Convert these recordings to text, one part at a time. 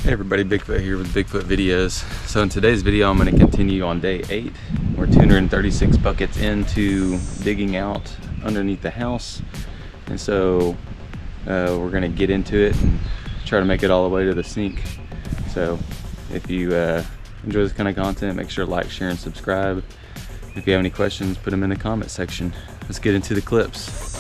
Hey everybody, Bigfoot here with Bigfoot Videos. So in today's video, I'm going to continue on day 8. We're 236 buckets into digging out underneath the house. And so we're going to get into it and try to make it all the way to the sink. So if you enjoy this kind of content, make sure to like, share, and subscribe. If you have any questions, put them in the comment section. Let's get into the clips.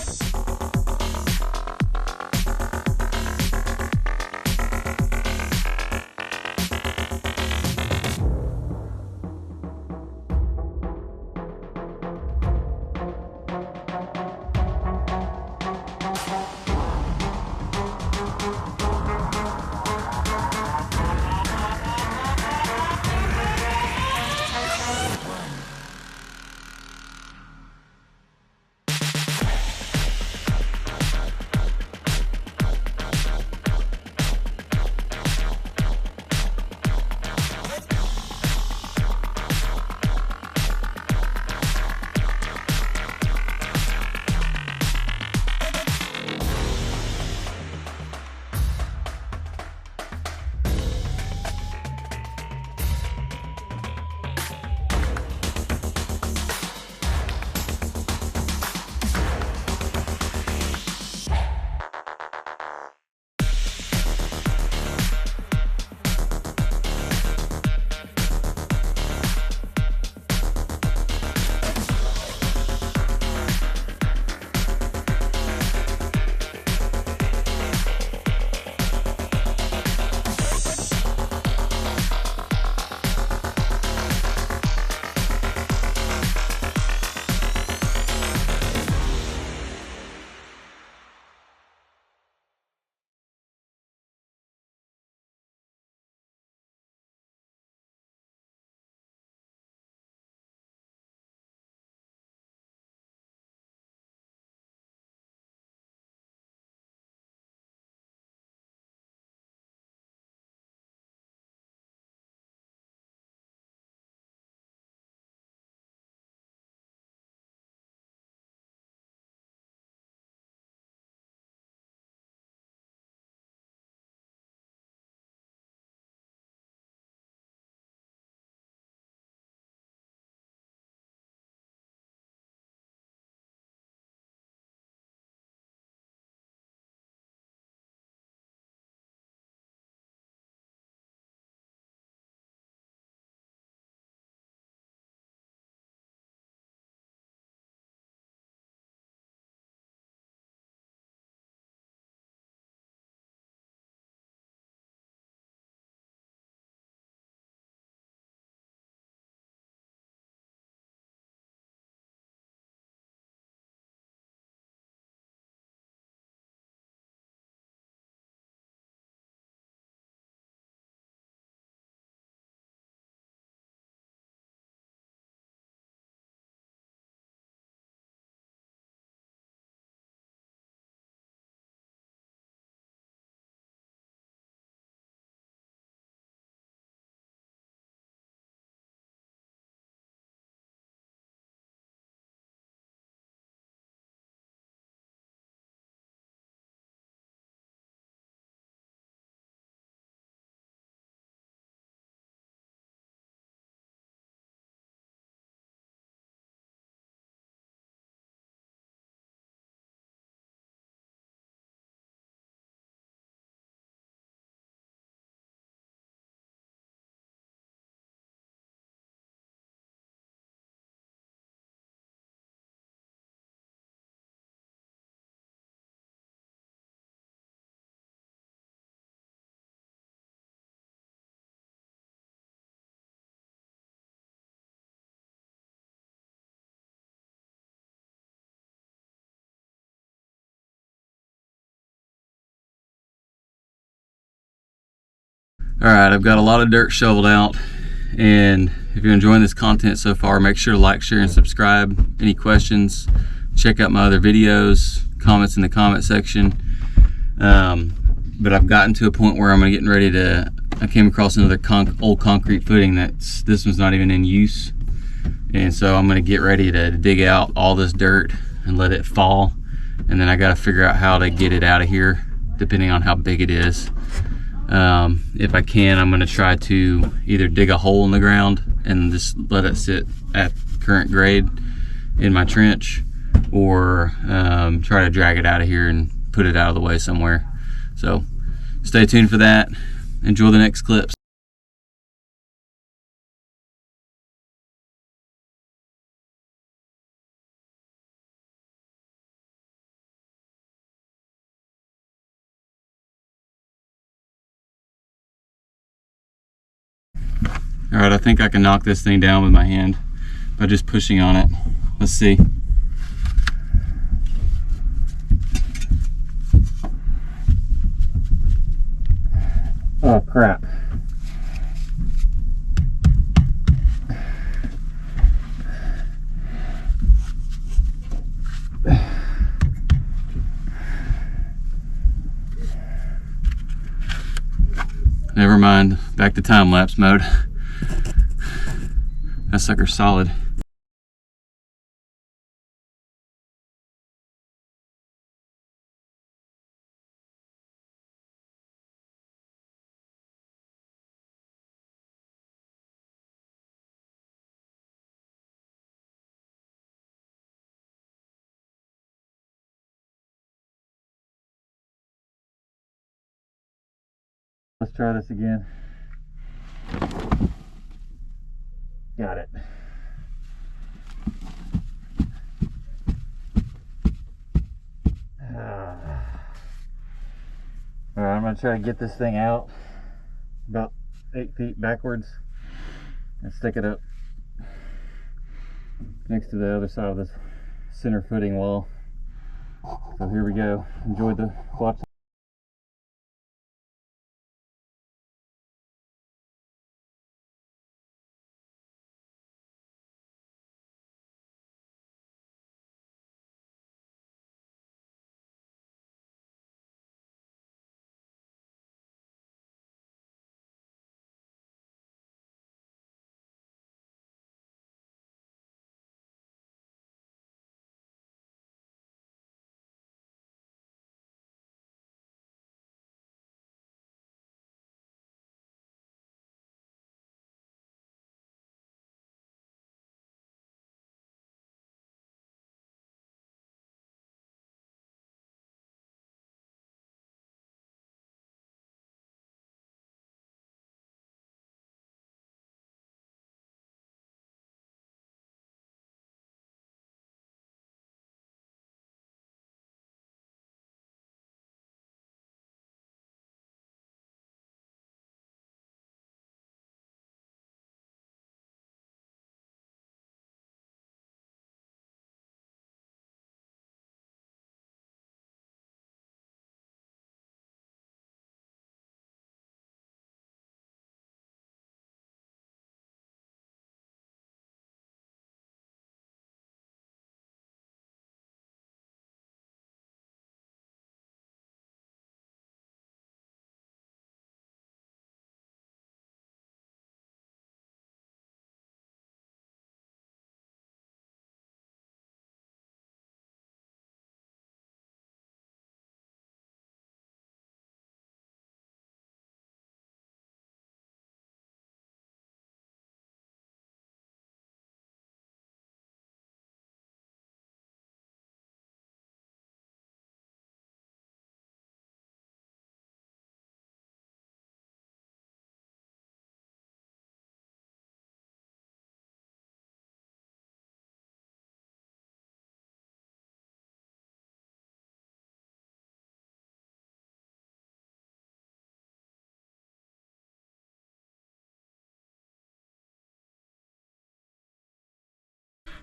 Alright, I've got a lot of dirt shoveled out, and if you're enjoying this content so far, make sure to like, share, and subscribe. Any questions, check out my other videos, comments in the comment section. But I've gotten to a point where I'm getting ready to, I came across another old concrete footing this one's not even in use. And so I'm gonna get ready to dig out all this dirt and let it fall. And then I gotta figure out how to get it out of here, depending on how big it is. If I can, I'm going to try to either dig a hole in the ground and just let it sit at current grade in my trench, or try to drag it out of here and put it out of the way somewhere. So stay tuned for that. Enjoy the next clips. All right, I think I can knock this thing down with my hand by just pushing on it. Let's see. Oh crap. Never mind, back to time-lapse mode. That sucker's solid. Let's try this again. Got it. All right, I'm gonna try to get this thing out about 8 feet backwards and stick it up next to the other side of this center footing wall. So here we go. Enjoy the watch.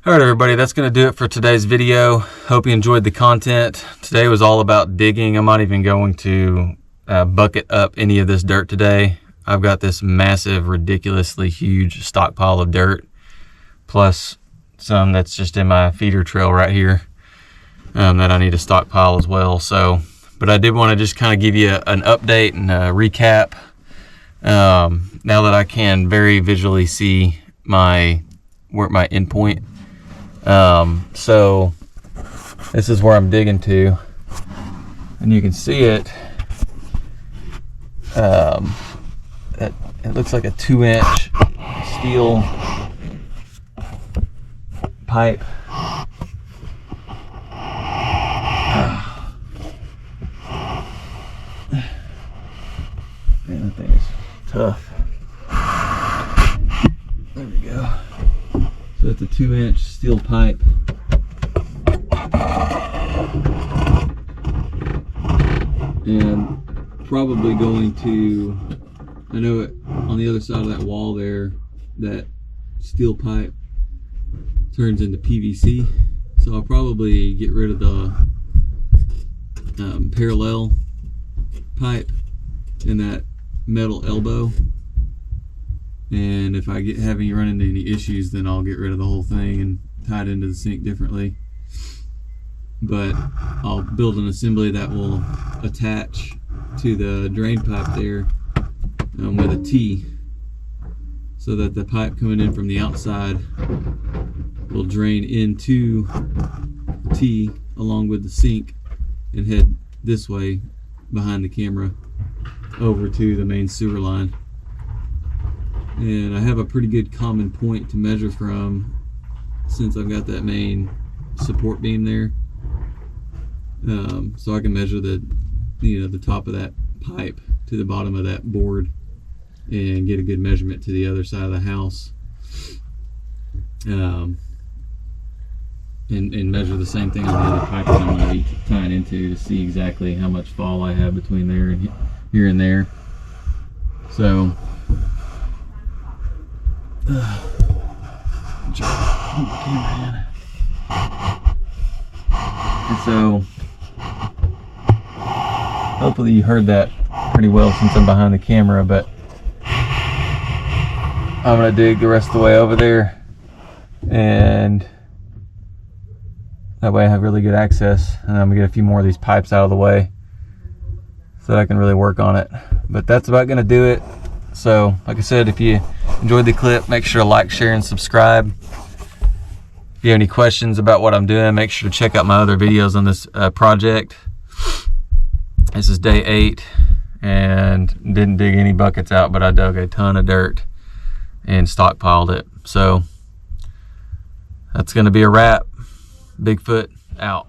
All right, everybody, that's going to do it for today's video. Hope you enjoyed the content. Today was all about digging. I'm not even going to bucket up any of this dirt today. I've got this massive, ridiculously huge stockpile of dirt, plus some that's just in my feeder trail right here that I need to stockpile as well. So, but I did want to just kind of give you an update and a recap now that I can very visually see my endpoint. So this is where I'm digging to, and you can see it. it looks like a 2-inch steel pipe. Man, that thing is tough. There we go. So it's a 2-inch steel pipe. And probably going to, I know it on the other side of that wall there, that steel pipe turns into PVC. So I'll probably get rid of the parallel pipe and that metal elbow. And if I run into any issues, then I'll get rid of the whole thing and tie it into the sink differently. But I'll build an assembly that will attach to the drain pipe there with a T, so that the pipe coming in from the outside will drain into the T along with the sink and head this way behind the camera over to the main sewer line. And I have a pretty good common point to measure from, since I've got that main support beam there. So I can measure the top of that pipe to the bottom of that board and get a good measurement to the other side of the house. And measure the same thing on the other pipe that I'm going to be tying into to see exactly how much fall I have between there and here and there. So and so hopefully you heard that pretty well since I'm behind the camera, but I'm going to dig the rest of the way over there, and that way I have really good access, and I'm going to get a few more of these pipes out of the way so that I can really work on it. But that's about going to do it. So like I said, if you enjoyed the clip, make sure to like, share, and subscribe. If you have any questions about what I'm doing, make sure to check out my other videos on this project. This is day 8, and didn't dig any buckets out, but I dug a ton of dirt and stockpiled it. So that's going to be a wrap. Bigfoot out.